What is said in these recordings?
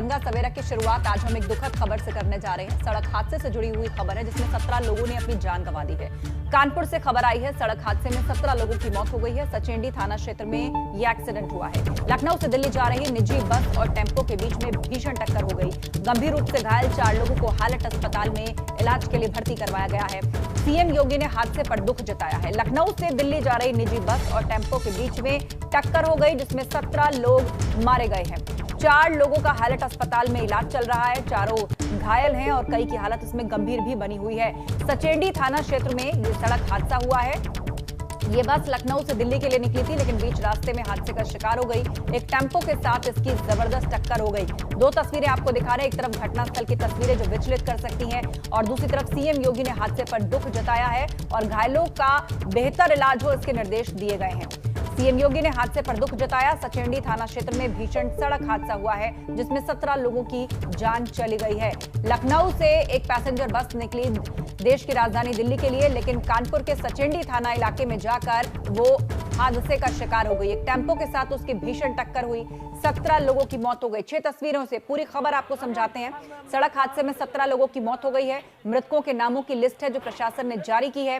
गंगा सवेरा की शुरुआत आज हम एक दुखद खबर से करने जा रहे हैं। सड़क हादसे से जुड़ी हुई खबर है जिसमें 17 लोगों ने अपनी जान गंवा दी है। कानपुर से खबर आई है, सड़क हादसे में 17 लोगों की मौत हो गई है। सचेंडी थाना क्षेत्र में यह एक्सीडेंट हुआ है। लखनऊ से दिल्ली जा रही निजी बस और टेम्पो के बीच में भीषण टक्कर हो गई। गंभीर रूप से घायल 4 लोगों को हालट अस्पताल में इलाज के लिए भर्ती करवाया गया है। सीएम योगी ने हादसे पर दुख जताया है। लखनऊ से दिल्ली जा रही निजी बस और टेम्पो के बीच में टक्कर हो गई जिसमें 17 लोग मारे गए हैं। 4 लोगों का हालट अस्पताल में इलाज चल रहा है। चारों घायल हैं और कई की हालत इसमें गंभीर भी बनी हुई है। सचेंडी थाना क्षेत्र में ये सड़क हादसा हुआ है। ये बस लखनऊ से दिल्ली के लिए निकली थी लेकिन बीच रास्ते में हादसे का शिकार हो गई। एक टेम्पो के साथ इसकी जबरदस्त टक्कर हो गई। 2 तस्वीरें आपको दिखा रहे हैं, एक तरफ घटनास्थल की तस्वीरें जो विचलित कर सकती हैं और दूसरी तरफ सीएम योगी ने हादसे पर दुख जताया है और घायलों का बेहतर इलाज हो इसके निर्देश दिए गए हैं। सीएम योगी ने हादसे पर दुख जताया। सचेंडी थाना क्षेत्र में भीषण सड़क हादसा हुआ है जिसमें 17 लोगों की जान चली गई है। लखनऊ से एक पैसेंजर बस निकली देश की राजधानी दिल्ली के लिए, लेकिन कानपुर के सचेंडी थाना इलाके में जाकर वो हादसे का शिकार हो गई। एक टेम्पो के साथ उसकी भीषण टक्कर हुई, 17 लोगों की मौत हो गई। 6 तस्वीरों से पूरी खबर आपको समझाते हैं। सड़क हादसे में 17 लोगों की मौत हो गई है। मृतकों के नामों की लिस्ट है जो प्रशासन ने जारी की है।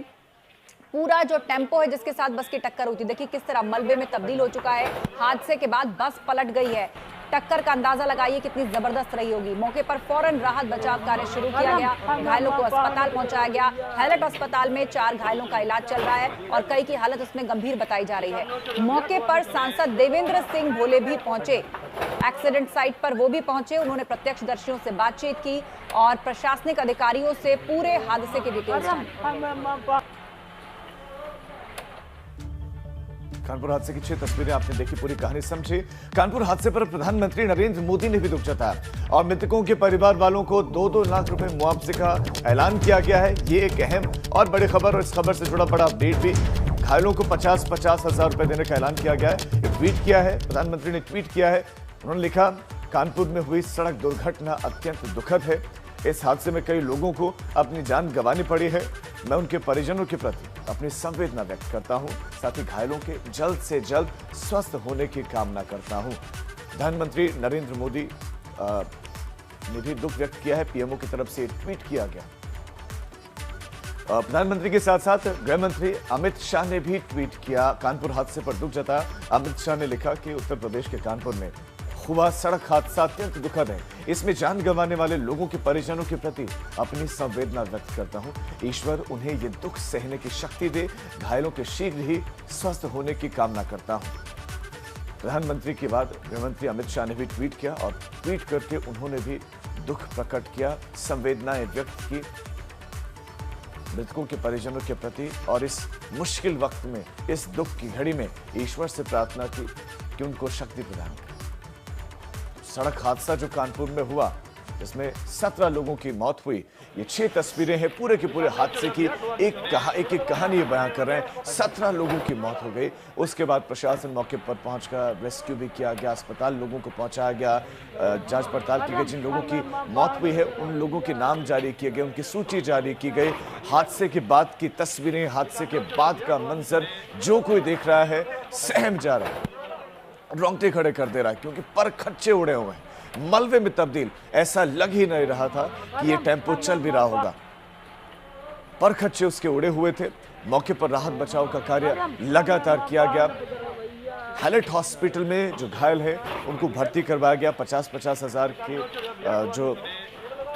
पूरा जो टेम्पो है जिसके साथ बस की टक्कर हुई थी, देखिए किस तरह मलबे में तब्दील हो चुका है। हादसे के बाद बस पलट गई है। टक्कर का अंदाजा लगाइए कितनी जबरदस्त रही होगी। मौके पर फौरन राहत बचाव कार्य शुरू किया गया। घायलों को अस्पताल पहुंचाया गया। हैलट अस्पताल में 4 घायलों का इलाज चल रहा है और कई की हालत उसमें गंभीर बताई जा रही है। मौके पर सांसद देवेंद्र सिंह भोले भी पहुंचे। एक्सीडेंट साइट पर वो भी पहुंचे। उन्होंने प्रत्यक्षदर्शियों से बातचीत की और प्रशासनिक अधिकारियों से पूरे हादसे की डिटेल्स। कानपुर हादसे की 6 तस्वीरें आपने देखी, पूरी कहानी समझी। कानपुर हादसे पर प्रधानमंत्री नरेंद्र मोदी ने भी दुख जताया और मृतकों के परिवार वालों को 2-2 लाख रुपए मुआवजे का ऐलान किया गया है। ये एक अहम और बड़ी खबर और इस खबर से जुड़ा बड़ा अपडेट भी। घायलों को 50-50 हजार रुपए देने का ऐलान किया गया है। एक ट्वीट किया है, प्रधानमंत्री ने ट्वीट किया है। उन्होंने लिखा, कानपुर में हुई सड़क दुर्घटना अत्यंत दुखद है। इस हादसे में कई लोगों को अपनी जान गंवानी पड़ी है। मैं उनके परिजनों के प्रति अपनी संवेदना व्यक्त करता हूं, साथ ही घायलों के जल्द से जल्द स्वस्थ होने की कामना करता हूं। प्रधानमंत्री नरेंद्र मोदी ने भी दुख व्यक्त किया है। पीएमओ की तरफ से ट्वीट किया गया। प्रधानमंत्री के साथ साथ गृह मंत्री अमित शाह ने भी ट्वीट किया। कानपुर हादसे पर दुख जताया। अमित शाह ने लिखा कि उत्तर प्रदेश के कानपुर में हुआ सड़क हादसा अत्यंत दुखद है। इसमें जान गंवाने वाले लोगों के परिजनों के प्रति अपनी संवेदना व्यक्त करता हूं। ईश्वर उन्हें ये दुख सहने की शक्ति दे। घायलों के शीघ्र ही स्वस्थ होने की कामना करता हूं। प्रधानमंत्री के बाद गृहमंत्री अमित शाह ने भी ट्वीट किया और ट्वीट करके उन्होंने भी दुख प्रकट किया, संवेदनाएं व्यक्त की मृतकों के परिजनों के प्रति और इस मुश्किल वक्त में, इस दुख की घड़ी में ईश्वर से प्रार्थना की कि उनको शक्ति प्रदान करे। सड़क हादसा जो कानपुर में हुआ इसमें 17 लोगों की मौत हुई। ये 6 तस्वीरें हैं पूरे के पूरे हादसे की। एक कहानी बयां कर रहे हैं। 17 लोगों की मौत हो गई। उसके बाद प्रशासन मौके पर पहुंचकर रेस्क्यू भी किया गया, अस्पताल लोगों को पहुंचाया गया, जांच पड़ताल की गई। जिन लोगों की मौत हुई है उन लोगों के नाम जारी किए गए, उनकी सूची जारी की गई। हादसे के बाद की तस्वीरें, हादसे के बाद का मंजर जो कोई देख रहा है सहम जा रहा है, रोंगटे खड़े कर दे रहा है, क्योंकि पर खच्चे उड़े हुए हैं, मलबे में तब्दील। ऐसा लग ही नहीं रहा था कि ये टेम्पो चल भी रहा होगा। पर खच्चे उसके उड़े हुए थे। मौके पर राहत बचाव का कार्य लगातार किया गया। हैलट हॉस्पिटल में जो घायल है उनको भर्ती करवाया गया। 50-50 हजार की जो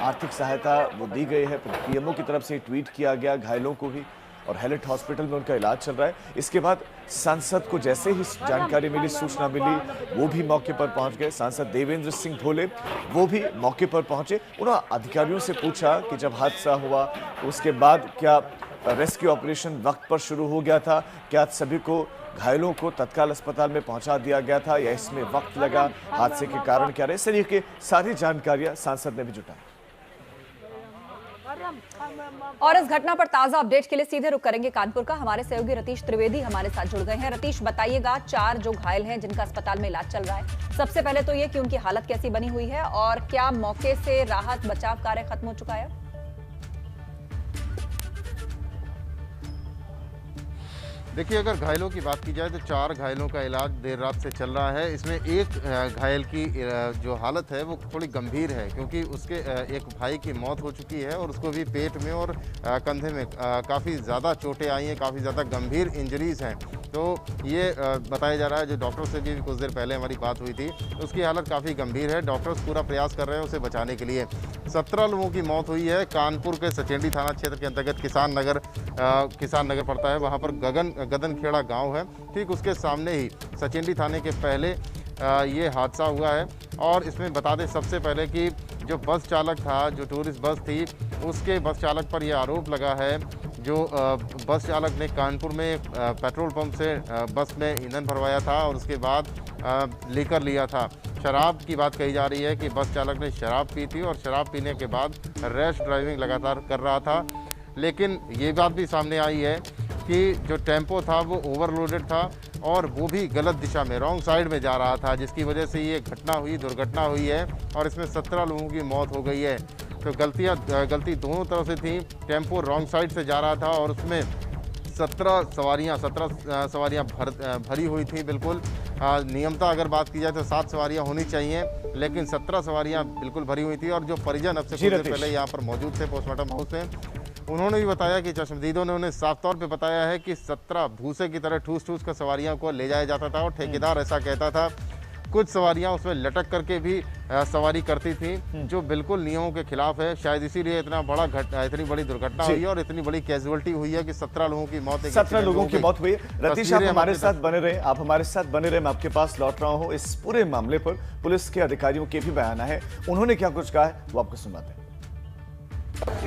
आर्थिक सहायता वो दी गई है। पीएमओ की तरफ से ट्वीट किया गया घायलों को भी और हैलट हॉस्पिटल में उनका इलाज चल रहा है। इसके बाद सांसद को जैसे ही जानकारी मिली, सूचना मिली, वो भी मौके पर पहुंच गए। सांसद देवेंद्र सिंह भोले वो भी मौके पर पहुंचे। उन्होंने अधिकारियों से पूछा कि जब हादसा हुआ उसके बाद क्या रेस्क्यू ऑपरेशन वक्त पर शुरू हो गया था, क्या सभी को घायलों को तत्काल अस्पताल में पहुंचा दिया गया था या इसमें वक्त लगा, हादसे के कारण क्या रहे, इस तरीके की सारी जानकारियां सांसद ने भी जुटाई। और इस घटना पर ताजा अपडेट के लिए सीधे रुक करेंगे कानपुर का। हमारे सहयोगी रतीश त्रिवेदी हमारे साथ जुड़ गए हैं। रतीश, बताइएगा 4 जो घायल हैं जिनका अस्पताल में इलाज चल रहा है, सबसे पहले तो ये कि उनकी हालत कैसी बनी हुई है और क्या मौके से राहत बचाव कार्य खत्म हो चुका है? देखिए, अगर घायलों की बात की जाए तो 4 घायलों का इलाज देर रात से चल रहा है। इसमें एक घायल की जो हालत है वो थोड़ी गंभीर है, क्योंकि उसके एक भाई की मौत हो चुकी है और उसको भी पेट में और कंधे में काफ़ी ज़्यादा चोटें आई हैं, काफ़ी ज़्यादा गंभीर इंजरीज़ हैं। तो ये बताया जा रहा है, जो डॉक्टर से भी कुछ देर पहले हमारी बात हुई थी, उसकी हालत काफ़ी गंभीर है। डॉक्टर्स पूरा प्रयास कर रहे हैं उसे बचाने के लिए। 17 लोगों की मौत हुई है। कानपुर के सचेंडी थाना क्षेत्र के अंतर्गत किसान नगर पड़ता है, वहाँ पर गदनखेड़ा गांव है। ठीक उसके सामने ही सचेंडी थाने के पहले ये हादसा हुआ है। और इसमें बता दें सबसे पहले कि जो बस चालक था, जो टूरिस्ट बस थी, उसके बस चालक पर यह आरोप लगा है, जो बस चालक ने कानपुर में पेट्रोल पंप से बस में ईंधन भरवाया था और उसके बाद लेकर लिया था। शराब की बात कही जा रही है कि बस चालक ने शराब पी थी और शराब पीने के बाद रैश ड्राइविंग लगातार कर रहा था। लेकिन ये बात भी सामने आई है कि जो टेम्पो था वो ओवरलोडेड था और वो भी गलत दिशा में, रॉन्ग साइड में जा रहा था, जिसकी वजह से ये दुर्घटना हुई है और इसमें 17 लोगों की मौत हो गई है। तो गलती दोनों तरफ से थी। टेम्पो रॉन्ग साइड से जा रहा था और उसमें 17 सवारियाँ भरी हुई थी। बिल्कुल नियमता अगर बात की जाए तो 7 सवारियाँ होनी चाहिए, लेकिन 17 सवारियाँ बिल्कुल भरी हुई थी। और जो परिजन अब से कुछ देर पहले यहाँ पर मौजूद थे पोस्टमार्टम हाउस में, उन्होंने भी बताया कि चश्मदीदों ने उन्हें साफ तौर पे बताया है कि 17 भूसे की तरह ठूस कर सवारियों को ले जाया जाता था और ठेकेदार ऐसा कहता था। कुछ सवारियां उसमें लटक करके भी सवारी करती थी, जो बिल्कुल नियमों के खिलाफ है। शायद इसीलिए इतनी बड़ी दुर्घटना हुई है और इतनी बड़ी कैजुअलिटी हुई है कि 17 लोगों की मौत 17 लोगों की मौत हुई। रतीश, आप हमारे साथ बने रहे, मैं आपके पास लौट रहा हूँ। इस पूरे मामले पर पुलिस के अधिकारियों के भी बयान है, उन्होंने क्या कुछ कहा है वो आपको सुनाते हैं।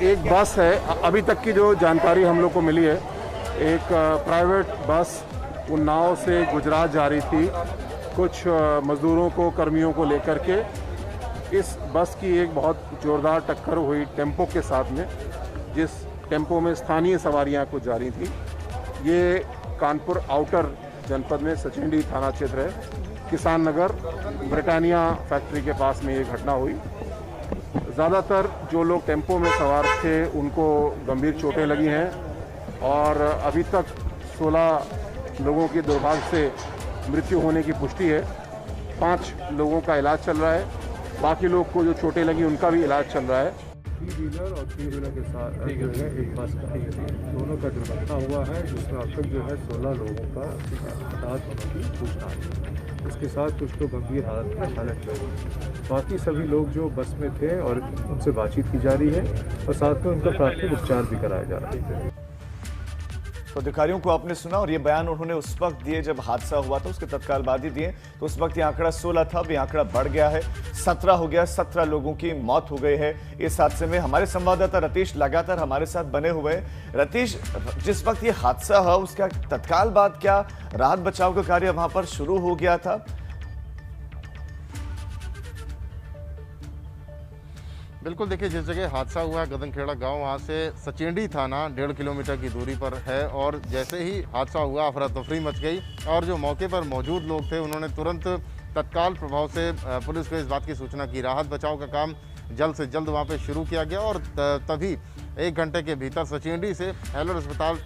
एक बस है, अभी तक की जो जानकारी हम लोग को मिली है, एक प्राइवेट बस उन्नाव से गुजरात जा रही थी, कुछ मजदूरों को, कर्मियों को लेकर के। इस बस की एक बहुत जोरदार टक्कर हुई टेम्पो के साथ में, जिस टेम्पो में स्थानीय सवारियां कुछ जा रही थी। ये कानपुर आउटर जनपद में सचेंडी थाना क्षेत्र है, किसान नगर ब्रिटानिया फैक्ट्री के पास में ये घटना हुई। ज़्यादातर जो लोग टेम्पो में सवार थे उनको गंभीर चोटें लगी हैं और अभी तक 16 लोगों की दुर्भाग्य से मृत्यु होने की पुष्टि है। 5 लोगों का इलाज चल रहा है, बाकी लोग को जो चोटें लगी उनका भी इलाज चल रहा है। 3 व्हीलर और 3 व्हीलर के साथ जो है एक बस का दोनों का दुर्घटना हुआ है, जिसमें अब तक जो है 16 लोगों का हताहत होने की सूचना है। इसके साथ कुछ तो गंभीर हालत में बाकी सभी लोग जो बस में थे और उनसे बातचीत की जा रही है और साथ में उनका प्राथमिक उपचार भी कराया जा रहा है। तो अधिकारियों को आपने सुना और ये बयान उन्होंने उस वक्त दिए जब हादसा हुआ था, उसके तत्काल बाद ही दिए। तो उस वक्त ये आंकड़ा 16 था, अब ये आंकड़ा बढ़ गया है, 17 हो गया। 17 लोगों की मौत हो गई है इस हादसे में। हमारे संवाददाता रतीश लगातार हमारे साथ बने हुए हैं। रतीश, जिस वक्त ये हादसा हुआ उसका तत्काल बाद क्या राहत बचाव का कार्य वहां पर शुरू हो गया था? बिल्कुल, देखिए, जिस जगह हादसा हुआ है गदनखेड़ा गांव, वहाँ से सचेंडी थाना 1.5 किलोमीटर की दूरी पर है। और जैसे ही हादसा हुआ अफरा तफरी मच गई और जो मौके पर मौजूद लोग थे उन्होंने तुरंत तत्काल प्रभाव से पुलिस को इस बात की सूचना की। राहत बचाव का काम जल्द से जल्द वहाँ पे शुरू किया गया और तभी 1 घंटे के भीतर सचेंडी से हेलर अस्पताल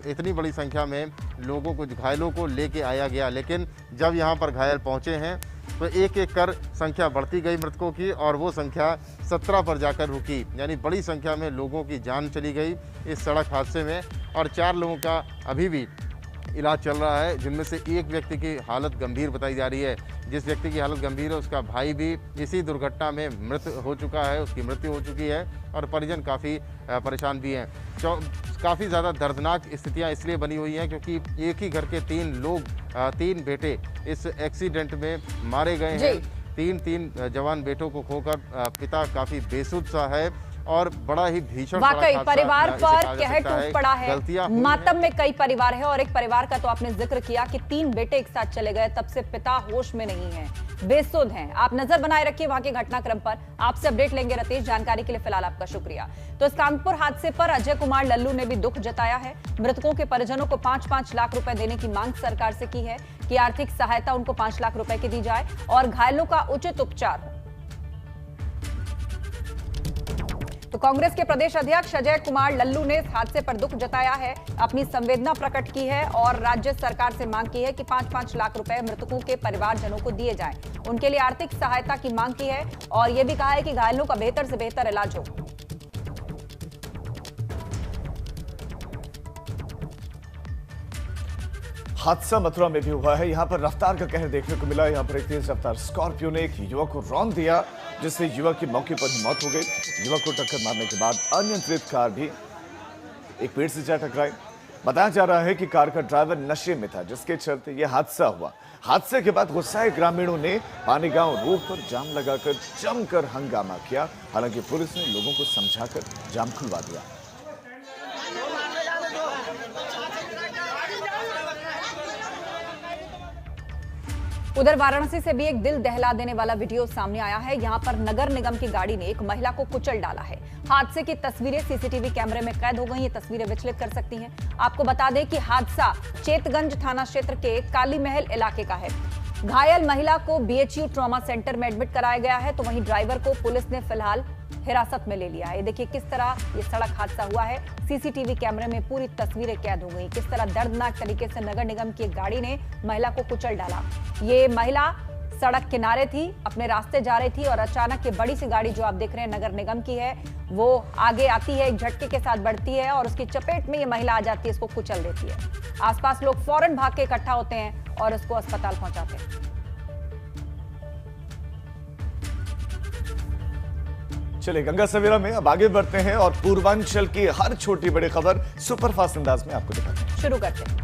इतनी बड़ी संख्या में लोगों को, घायलों को लेके आया गया। लेकिन जब यहाँ पर घायल पहुँचे हैं तो एक एक कर संख्या बढ़ती गई मृतकों की और वो संख्या 17 पर जाकर रुकी। यानी बड़ी संख्या में लोगों की जान चली गई इस सड़क हादसे में और 4 लोगों का अभी भी इलाज चल रहा है, जिनमें से एक व्यक्ति की हालत गंभीर बताई जा रही है। जिस व्यक्ति की हालत गंभीर है उसका भाई भी इसी दुर्घटना में मृत हो चुका है, उसकी मृत्यु हो चुकी है और परिजन काफ़ी परेशान भी हैं। काफ़ी ज़्यादा दर्दनाक स्थितियां इसलिए बनी हुई हैं क्योंकि एक ही घर के 3 बेटे इस एक्सीडेंट में मारे गए हैं। 3 जवान बेटों को खोकर पिता काफ़ी बेसुध सा है और बड़ा ही भीषण वाकई परिवार पर कहर टूट पड़ा है। मातम में कई परिवार है और एक परिवार का तो आपने जिक्र किया कि 3 बेटे एक साथ चले गए, तब से पिता होश में नहीं है, बेसुध हैं। आप नजर बनाए रखिए वहां के घटनाक्रम पर, आपसे अपडेट लेंगे रतीश। जानकारी के लिए फिलहाल आपका शुक्रिया। तो इस कानपुर हादसे पर अजय कुमार लल्लू ने भी दुख जताया है। मृतकों के परिजनों को 5-5 लाख रुपए देने की मांग सरकार से की है कि आर्थिक सहायता उनको 5 लाख रुपए की दी जाए और घायलों का उचित उपचार हो। तो कांग्रेस के प्रदेश अध्यक्ष अजय कुमार लल्लू ने इस हादसे पर दुख जताया है, अपनी संवेदना प्रकट की है और राज्य सरकार से मांग की है कि 5-5 लाख रुपए मृतकों के परिवारजनों को दिए जाएं। उनके लिए आर्थिक सहायता की मांग की है और यह भी कहा है कि घायलों का बेहतर से बेहतर इलाज हो। हादसा मथुरा में भी हुआ है। यहां पर रफ्तार का कहर देखने को मिला। यहां पर एक तेज रफ्तार स्कॉर्पियो ने एक युवक को रौंद दिया, जिससे युवक की मौके पर ही मौत हो गई। युवक को टक्कर मारने के बाद अनियंत्रित कार भी एक पेड़ से जा टकराई। बताया जा रहा है कि कार का ड्राइवर नशे में था, जिसके चलते यह हादसा हुआ। हादसे के बाद गुस्साए ग्रामीणों ने पानीगांव रोड पर जाम लगाकर जमकर हंगामा किया। हालांकि पुलिस ने लोगों को समझाकर जाम खुलवा दिया। उधर वाराणसी से भी एक दिल दहला देने वाला वीडियो सामने आया है। यहां पर नगर निगम की गाड़ी ने एक महिला को कुचल डाला है। हादसे की तस्वीरें सीसीटीवी कैमरे में कैद हो गई। ये तस्वीरें विचलित कर सकती हैं। आपको बता दें कि हादसा चेतगंज थाना क्षेत्र के काली महल इलाके का है। घायल महिला को बीएचयू ट्रॉमा सेंटर में एडमिट कराया गया है, तो वहीं ड्राइवर को पुलिस ने फिलहाल हिरासत में ले लिया है। देखिए किस तरह ये सड़क हादसा हुआ है। सीसीटीवी कैमरे में पूरी तस्वीरें कैद हो गई। किस तरह दर्दनाक तरीके से नगर निगम की एक गाड़ी ने महिला को कुचल डाला। ये महिला सड़क किनारे थी, अपने रास्ते जा रही थी और अचानक ये बड़ी सी गाड़ी जो आप देख रहे हैं नगर निगम की है, वो आगे आती है, एक झटके के साथ बढ़ती है और उसकी चपेट में ये महिला आ जाती है, इसको कुचल देती है। आसपास लोग फौरन भाग के इकट्ठा होते हैं और उसको अस्पताल पहुंचाते हैं। चलिए गंगा सवेरा में अब आगे बढ़ते हैं और पूर्वांचल की हर छोटी बड़ी खबर सुपरफास्ट अंदाज में आपको दिखाते हैं। शुरू करते हैं।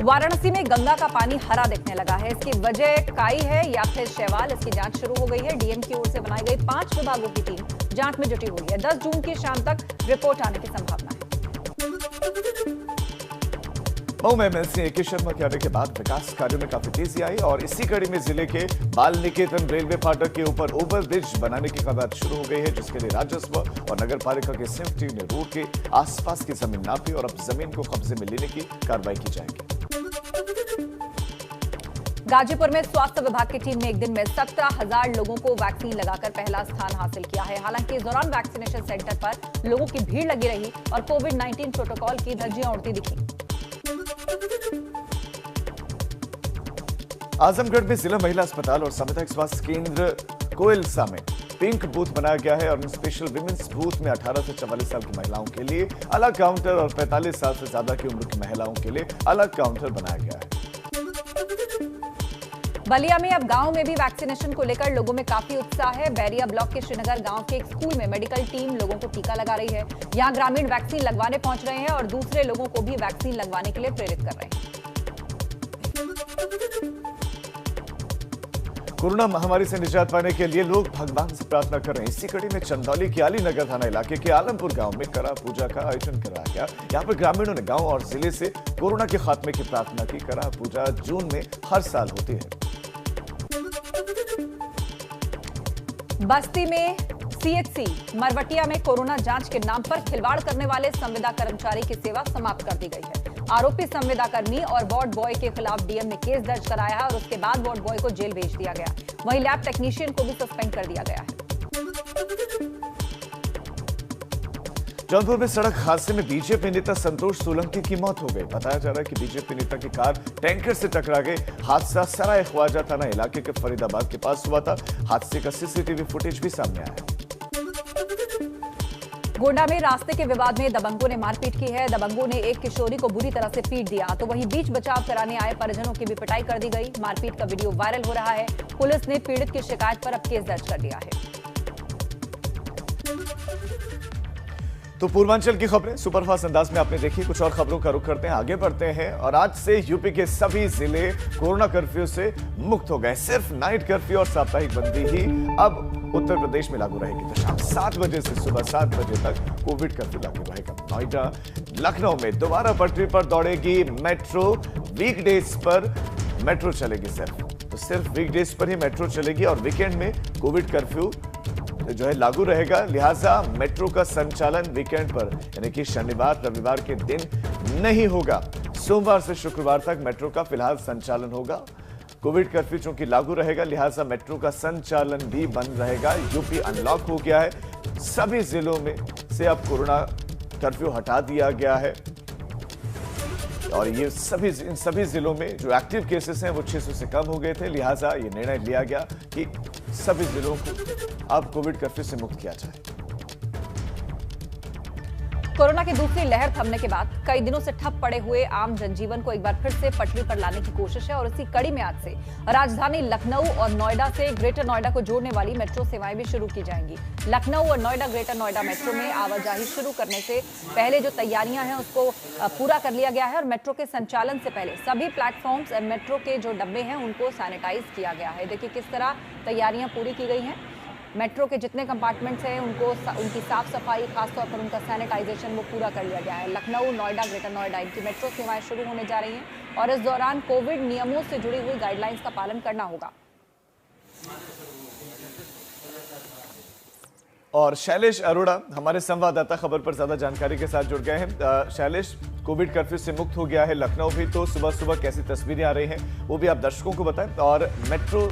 वाराणसी में गंगा का पानी हरा दिखने लगा है। इसकी वजह काई है या फिर शैवाल, इसकी जांच शुरू हो गई है। डीएम की ओर से बनाई गई 5 विभागों की टीम जांच में जुटी हुई है। 10 जून की शाम तक रिपोर्ट आने की संभावना है। मऊ में एमएलसी ए.के. शर्मा के आने के बाद विकास कार्यों में काफी तेजी आई और इसी कड़ी में जिले के बाल निकेतन रेलवे फाटक के ऊपर ओवर ब्रिज बनाने की कवायद शुरू हो गई है, जिसके लिए राजस्व और नगर पालिका की संयुक्त टीम ने रोड के आसपास की जमीन नापी और अब जमीन को कब्जे में लेने की कार्रवाई की जाएगी। गाजीपुर में स्वास्थ्य विभाग की टीम ने एक दिन में 17,000 लोगों को वैक्सीन लगाकर पहला स्थान हासिल किया है। हालांकि इस दौरान वैक्सीनेशन सेंटर पर लोगों की भीड़ लगी रही और कोविड-19 प्रोटोकॉल की धज्जियां उड़ती दिखी। आजमगढ़ में जिला महिला अस्पताल और सामुदायिक स्वास्थ्य केंद्र कोयलसा में पिंक बूथ बनाया गया है और स्पेशल विमेंस बूथ में 18 से 44 साल की महिलाओं के लिए अलग काउंटर और 45 साल से ज्यादा की उम्र की महिलाओं के लिए अलग काउंटर बनाया गया है। बलिया में अब गांव में भी वैक्सीनेशन को लेकर लोगों में काफी उत्साह है। बैरिया ब्लॉक के श्रीनगर गांव के एक स्कूल में मेडिकल टीम लोगों को टीका लगा रही है। यहां ग्रामीण वैक्सीन लगवाने पहुंच रहे हैं और दूसरे लोगों को भी वैक्सीन लगवाने के लिए प्रेरित कर रहे हैं। कोरोना महामारी से निजात पाने के लिए लोग भगवान से प्रार्थना कर रहे हैं। इसी कड़ी में चंदौली के आली नगर थाना इलाके के आलमपुर गांव में करा पूजा का आयोजन कराया गया। यहां पर ग्रामीणों ने गांव और जिले से कोरोना के खात्मे की प्रार्थना की। करा पूजा जून में हर साल होती है। बस्ती में सीएचसी मरवटिया में कोरोना जांच के नाम पर खिलवाड़ करने वाले संविदा कर्मचारी की सेवा समाप्त कर दी गई है। आरोपी संविदा कर्मी और वार्ड बॉय के खिलाफ डीएम ने केस दर्ज कराया है और उसके बाद वार्ड बॉय को जेल भेज दिया गया। वहीं लैब टेक्नीशियन को भी सस्पेंड कर दिया गया है। जौनपुर में सड़क हादसे में बीजेपी नेता संतोष सोलंकी की मौत हो गई। बताया जा रहा है कि बीजेपी नेता की कार टैंकर से टकरा गई। हादसा सराय ख्वाजा थाना इलाके के फरीदाबाद के पास हुआ था। हादसे का सीसीटीवी फुटेज भी सामने आया। गोंडा में रास्ते के विवाद में दबंगों ने मारपीट की है। दबंगों ने एक किशोरी को बुरी तरह से पीट दिया, तो वहीं बीच बचाव कराने आए परिजनों की भी पिटाई कर दी गई। मारपीट का वीडियो वायरल हो रहा है। पुलिस ने पीड़ित की शिकायत पर अब केस दर्ज कर दिया है। तो पूर्वांचल की खबरें सुपरफास्ट अंदाज में आपने देखी। कुछ और खबरों का रुख करते हैं, आगे बढ़ते हैं। और आज से यूपी के सभी जिले कोरोना कर्फ्यू से मुक्त हो गए। सिर्फ नाइट कर्फ्यू और साप्ताहिक बंदी ही अब उत्तर प्रदेश में लागू रहेगी। तो शाम 7 बजे से सुबह 7 बजे तक कोविड कर्फ्यू लागू रहेगा। नोएडा, लखनऊ में दोबारा पटरी पर दौड़ेगी मेट्रो। वीकडेज पर मेट्रो चलेगी तो सिर्फ वीकडेज पर ही मेट्रो चलेगी और वीकेंड में कोविड कर्फ्यू जो है लागू रहेगा। लिहाजा मेट्रो का संचालन वीकेंड पर यानी कि शनिवार रविवार के दिन नहीं होगा। सोमवार से शुक्रवार तक मेट्रो का फिलहाल संचालन होगा। कोविड कर्फ्यू चूंकि लागू रहेगा, लिहाजा मेट्रो का संचालन भी बंद रहेगा। यूपी अनलॉक हो गया है, सभी जिलों में से अब कोरोना कर्फ्यू हटा दिया गया है और ये इन सभी जिलों में जो एक्टिव केसेस हैं वो 600 से कम हो गए थे। लिहाजा ये निर्णय लिया गया कि सभी जिलों को अब कोविड कर्फ्यू से मुक्त किया जाए। कोरोना की दूसरी लहर थमने के बाद कई दिनों से ठप पड़े हुए आम जनजीवन को एक बार फिर से पटरी पर लाने की कोशिश है और इसी कड़ी में आज से राजधानी लखनऊ और नोएडा से ग्रेटर नोएडा को जोड़ने वाली मेट्रो सेवाएं भी शुरू की जाएंगी। लखनऊ और नोएडा ग्रेटर नोएडा मेट्रो में आवाजाही शुरू करने से पहले जो तैयारियां हैं उसको पूरा कर लिया गया है और मेट्रो के संचालन से पहले सभी प्लेटफॉर्म्स मेट्रो के जो डब्बे हैं उनको सैनिटाइज किया गया है। देखिए किस तरह तैयारियां पूरी की गई हैं। मेट्रो के जितने कंपार्टमेंट्स हैं उनकी साफ सफाई, खासतौर पर उनका सैनिटाइजेशन वो पूरा कर लिया गया है। लखनऊ, नोएडा, ग्रेटर नोएडा इनकी मेट्रो सेवाएं शुरू होने जा रही हैं और इस दौरान कोविड नियमों से जुड़ी हुई गाइडलाइंस का पालन करना होगा। और शैलेश अरोड़ा हमारे संवाददाता खबर पर ज्यादा जानकारी के साथ जुड़ गए हैं। शैलेश, कोविड कर्फ्यू से मुक्त हो गया है लखनऊ भी, तो सुबह सुबह कैसी तस्वीरें आ रही हैं वो भी आप दर्शकों को बताएं और मेट्रो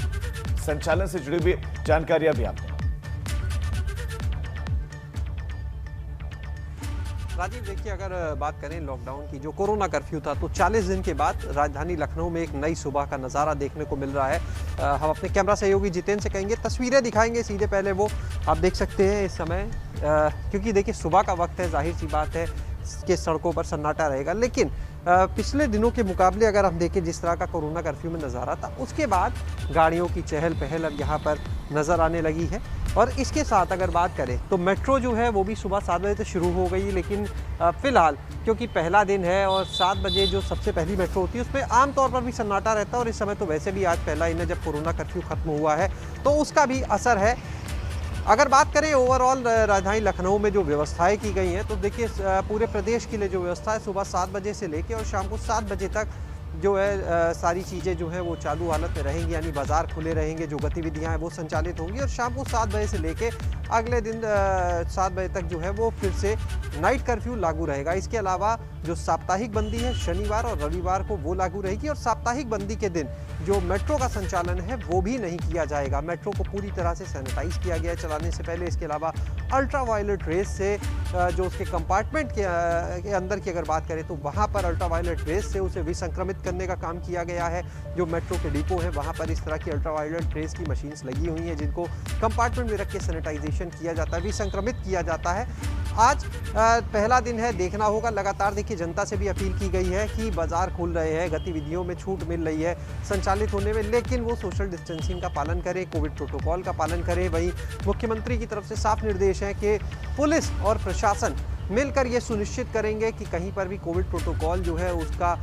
संचालन से जुड़ी हुई जानकारियां भी आपको। राजीव, देखिए अगर बात करें लॉकडाउन की, जो कोरोना कर्फ्यू था, तो 40 दिन के बाद राजधानी लखनऊ में एक नई सुबह का नज़ारा देखने को मिल रहा है। हम अपने कैमरा सहयोगी जितेंद्र से कहेंगे, तस्वीरें दिखाएंगे सीधे। पहले वो आप देख सकते हैं इस समय, क्योंकि देखिए सुबह का वक्त है, जाहिर सी बात है कि सड़कों पर सन्नाटा रहेगा। लेकिन पिछले दिनों के मुकाबले अगर हम देखें जिस तरह का कोरोना कर्फ्यू में नज़ारा था, उसके बाद गाड़ियों की चहल पहल अब यहाँ पर नज़र आने लगी है। और इसके साथ अगर बात करें तो मेट्रो जो है वो भी सुबह 7 बजे से शुरू हो गई, लेकिन फ़िलहाल क्योंकि पहला दिन है और 7 बजे जो सबसे पहली मेट्रो होती है उसमें आमतौर पर भी सन्नाटा रहता है और इस समय तो वैसे भी आज पहला दिन है जब कोरोना कर्फ्यू ख़त्म हुआ है, तो उसका भी असर है। अगर बात करें ओवरऑल राजधानी लखनऊ में जो व्यवस्थाएं की गई हैं, तो देखिए पूरे प्रदेश के लिए जो व्यवस्था है सुबह 7 बजे से लेकर और शाम को 7 बजे तक जो है सारी चीज़ें जो है वो चालू हालत में रहेंगी, यानी बाज़ार खुले रहेंगे, जो गतिविधियां हैं वो संचालित होंगी और शाम को 7 बजे से लेके अगले दिन 7 बजे तक जो है वो फिर से नाइट कर्फ्यू लागू रहेगा। इसके अलावा जो साप्ताहिक बंदी है शनिवार और रविवार को वो लागू रहेगी और साप्ताहिक बंदी के दिन जो मेट्रो का संचालन है वो भी नहीं किया जाएगा। मेट्रो को पूरी तरह से सैनिटाइज किया गया है चलाने से पहले। इसके अलावा अल्ट्रा वायलेट रेस से जो उसके कंपार्टमेंट के अंदर की अगर बात करें तो वहाँ पर अल्ट्रा वायलेट रेस से उसे विसंक्रमित करने का काम किया गया है। जो मेट्रो के डिपो है वहाँ पर इस तरह की अल्ट्रा वायलेट रेस की मशीन्स लगी हुई हैं जिनको कंपार्टमेंट में रख के सैनिटाइजेशन किया जाता है, विसंक्रमित किया जाता है। आज पहला दिन है, देखना होगा। लगातार देखिए जनता से भी अपील की गई है कि बाजार खुल रहे हैं, गतिविधियों में छूट मिल रही है संचालित होने में, लेकिन वो सोशल डिस्टेंसिंग का पालन करें, कोविड प्रोटोकॉल का पालन करें। वहीं मुख्यमंत्री की तरफ से साफ निर्देश है कि पुलिस और प्रशासन मिलकर ये सुनिश्चित करेंगे कि कहीं पर भी कोविड प्रोटोकॉल जो है उसका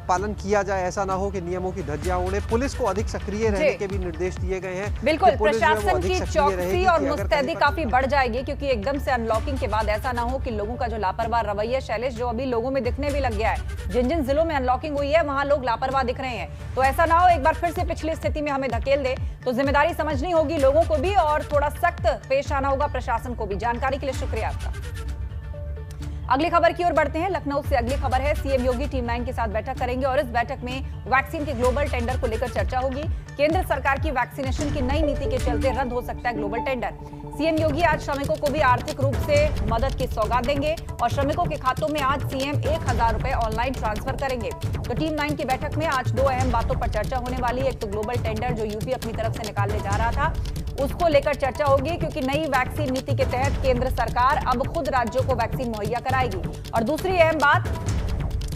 पालन किया जाए। ऐसा ना हो कि नियमों की धज्जियां उड़े। पुलिस को अधिक सक्रिय रहने के भी निर्देश दिए गए हैं। बिल्कुल, प्रशासन की चौकसी और मुस्तैदी काफी बढ़ जाएगी क्योंकि एकदम से अनलॉकिंग के बाद ऐसा ना हो कि लोगों का जो लापरवाह रवैया, शैलेश, जो अभी लोगों में दिखने भी लग गया है, जिन जिन जिलों में अनलॉकिंग हुई है वहां लोग लापरवाह दिख रहे हैं, तो ऐसा ना हो एक बार फिर से पिछली स्थिति में हमें धकेल दे। तो जिम्मेदारी समझनी होगी लोगों को भी और थोड़ा सख्त पेश आना होगा प्रशासन को भी। जानकारी के लिए शुक्रिया आपका। अगली खबर की ओर बढ़ते हैं। लखनऊ से अगली खबर है, सीएम योगी टीम 9 के साथ बैठक करेंगे और इस बैठक में वैक्सीन के ग्लोबल टेंडर को लेकर चर्चा होगी। केंद्र सरकार की वैक्सीनेशन की नई नीति के चलते रद्द हो सकता है ग्लोबल टेंडर। सीएम योगी आज श्रमिकों को भी आर्थिक रूप से मदद की सौगात देंगे और श्रमिकों के खातों में आज सीएम 1000 रुपए ऑनलाइन ट्रांसफर करेंगे। तो टीम 9 की बैठक में आज 2 अहम बातों पर चर्चा होने वाली है। एक तो ग्लोबल टेंडर जो यूपी अपनी तरफ से निकालने जा रहा था उसको लेकर चर्चा होगी क्योंकि नई वैक्सीन नीति के तहत केंद्र सरकार अब खुद राज्यों को वैक्सीन मुहैया कराएगी। और दूसरी अहम बात,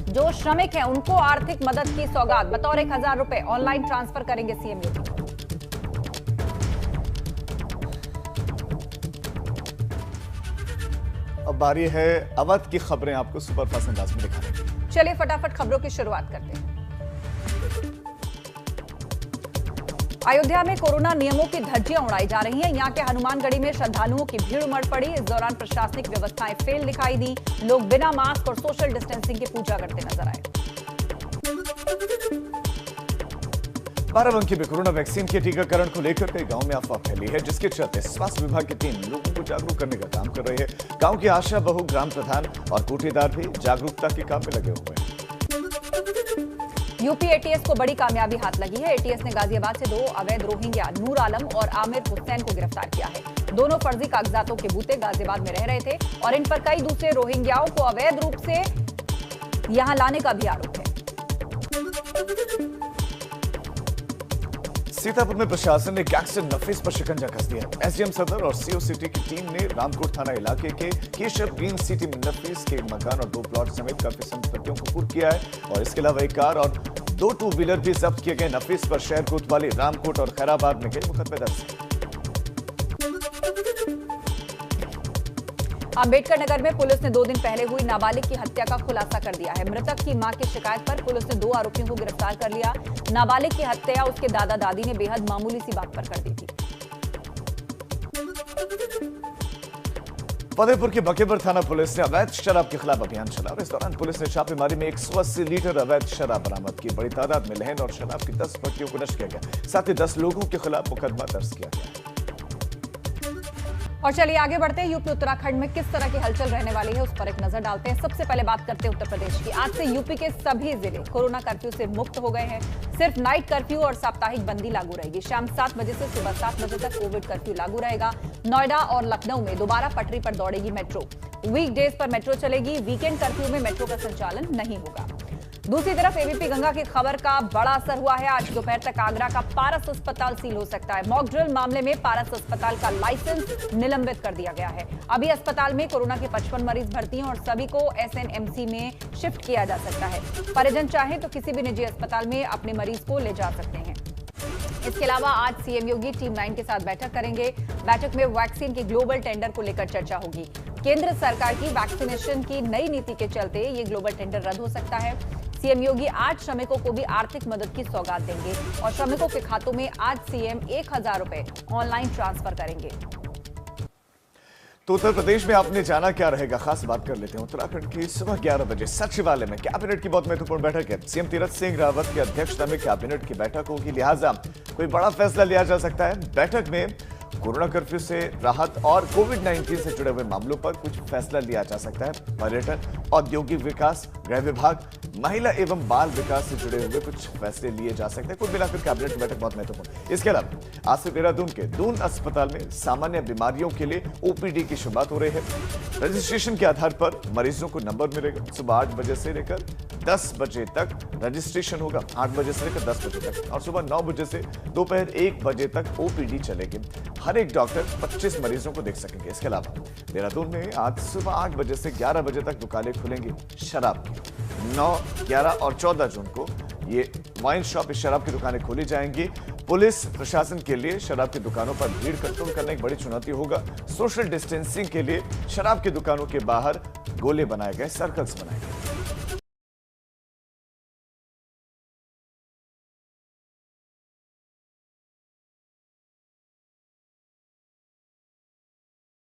जो श्रमिक हैं उनको आर्थिक मदद की सौगात बतौर 1000 रुपए ऑनलाइन ट्रांसफर करेंगे सीएम योगी। अब बारी है अवध की खबरें आपको सुपरफास्ट अंदाज में दिखाने की। चलिए फटाफट खबरों की शुरुआत करते हैं। अयोध्या में कोरोना नियमों की धज्जियां उड़ाई जा रही हैं। यहाँ के हनुमानगढ़ी में श्रद्धालुओं की भीड़ उमड़ पड़ी। इस दौरान प्रशासनिक व्यवस्थाएं फेल दिखाई दी। लोग बिना मास्क और सोशल डिस्टेंसिंग की पूजा करते नजर आए। बाराबंकी में कोरोना वैक्सीन के टीकाकरण को लेकर कई गांव में अफवाह फैली है, जिसके चलते स्वास्थ्य विभाग की टीम लोगों को जागरूक करने का काम कर रही है। गांव की आशा बहु, ग्राम प्रधान और कोठीदार भी जागरूकता के काम में लगे हुए हैं। यूपी एटीएस को बड़ी कामयाबी हाथ लगी है। एटीएस ने गाजियाबाद से 2 अवैध रोहिंग्या नूर आलम और आमिर हुसैन को गिरफ्तार किया है। दोनों फर्जी कागजातों के बूते गाजियाबाद में रह रहे थे और इन पर कई दूसरे रोहिंग्याओं को अवैध रूप से यहां लाने का भी आरोप है। सीतापुर में प्रशासन ने गैंगस्टर नफीस पर शिकंजा कस दिया। एसडीएम सदर और सीओ सिटी की टीम ने रामकोट थाना इलाके के केशव ग्रीन सिटी में नफीस के मकान और 2 प्लॉट समेत काफी संपत्तियों को कुर्क किया है और इसके अलावा 1 कार और 2 टू व्हीलर भी जब्त किए गए। नफीस पर शहर कोतवाली, रामकोट और खैराबाद में कई मुकदमे दर्ज हैं। अंबेडकर नगर में पुलिस ने 2 दिन पहले हुई नाबालिग की हत्या का खुलासा कर दिया है। मृतक की मां की शिकायत पर पुलिस ने 2 आरोपियों को गिरफ्तार कर लिया। नाबालिग की हत्या उसके दादा दादी ने बेहद मामूली सी बात पर कर दी थी। फतेहपुर की बकेबर थाना पुलिस ने अवैध शराब के खिलाफ अभियान चलाया। इस दौरान पुलिस ने छापेमारी में 180 लीटर अवैध शराब बरामद की। बड़ी तादाद में लहन और शराब की 10 भट्टियों को नष्ट किया गया। साथ ही 10 लोगों के खिलाफ मुकदमा दर्ज किया गया। और चलिए आगे बढ़ते हैं। यूपी उत्तराखंड में किस तरह की हलचल रहने वाली है उस पर एक नजर डालते हैं। सबसे पहले बात करते हैं उत्तर प्रदेश की। आज से यूपी के सभी जिले कोरोना कर्फ्यू से मुक्त हो गए हैं। सिर्फ नाइट कर्फ्यू और साप्ताहिक बंदी लागू रहेगी। शाम 7 बजे से सुबह 7 बजे तक कोविड कर्फ्यू लागू रहेगा। नोएडा और लखनऊ में दोबारा पटरी पर दौड़ेगी मेट्रो। वीकडेज पर मेट्रो चलेगी। वीकेंड कर्फ्यू में मेट्रो का संचालन नहीं होगा। दूसरी तरफ एबीपी गंगा की खबर का बड़ा असर हुआ है। आज दोपहर तक आगरा का पारस अस्पताल सील हो सकता है। मॉक ड्रिल मामले में पारस अस्पताल का लाइसेंस निलंबित कर दिया गया है। अभी अस्पताल में कोरोना के 55 मरीज भर्ती हैं और सभी को एसएनएमसी में शिफ्ट किया जा सकता है। परिजन चाहे तो किसी भी निजी अस्पताल में अपने मरीज को ले जा सकते हैं। इसके अलावा आज सीएम योगी टीम 9 के साथ बैठक करेंगे। बैठक में वैक्सीन के ग्लोबल टेंडर को लेकर चर्चा होगी। केंद्र सरकार की वैक्सीनेशन की नई नीति के चलते ये ग्लोबल टेंडर रद्द हो सकता है। सीएम योगी आज श्रमिकों को भी आर्थिक मदद की सौगात देंगे और श्रमिकों के खातों में आज सीएम 1000 रुपए ऑनलाइन ट्रांसफर करेंगे। तो उत्तर प्रदेश में आपने जाना क्या रहेगा, खास बात कर लेते हैं। उत्तराखंड की सुबह 11 बजे सचिवालय में कैबिनेट की बहुत महत्वपूर्ण बैठक है। सीएम तीरथ सिंह रावत की अध्यक्षता में कैबिनेट की बैठक होगी, लिहाजा कोई बड़ा फैसला लिया जा सकता है। बैठक में कोरोना कर्फ्यू से राहत और कोविड-19 से जुड़े हुए मामलों पर कुछ फैसला लिया जा सकता है। पर्यटन, औद्योगिक विकास, गृह विभाग, महिला एवं बाल विकास से जुड़े हुए कुछ फैसले लिए जा सकते हैं। कुल मिलाकर कैबिनेट बैठक बहुत महत्वपूर्ण। इसके अलावा आज से देहरादून के दून अस्पताल में सामान्य बीमारियों के लिए ओपीडी की शुरुआत हो रही है। रजिस्ट्रेशन के आधार पर मरीजों को नंबर मिलेगा। सुबह 8 बजे से लेकर 10 बजे तक रजिस्ट्रेशन होगा। 8 बजे से लेकर 10 बजे तक और सुबह 9 बजे से दोपहर 1 बजे तक ओपीडी चलेगी। हर एक डॉक्टर 25 मरीजों को देख सकेंगे। इसके अलावा देहरादून में आज सुबह 8 बजे से 11 बजे तक दुकानें खुलेंगी शराब की। 9, 11 और 14 जून को ये वाइन शॉप, इस शराब की दुकानें खोली जाएंगी। पुलिस प्रशासन के लिए शराब की दुकानों पर भीड़ कंट्रोल करना एक बड़ी चुनौती होगा। सोशल डिस्टेंसिंग के लिए शराब की दुकानों के बाहर गोले बनाए गए, सर्कल्स बनाए गए।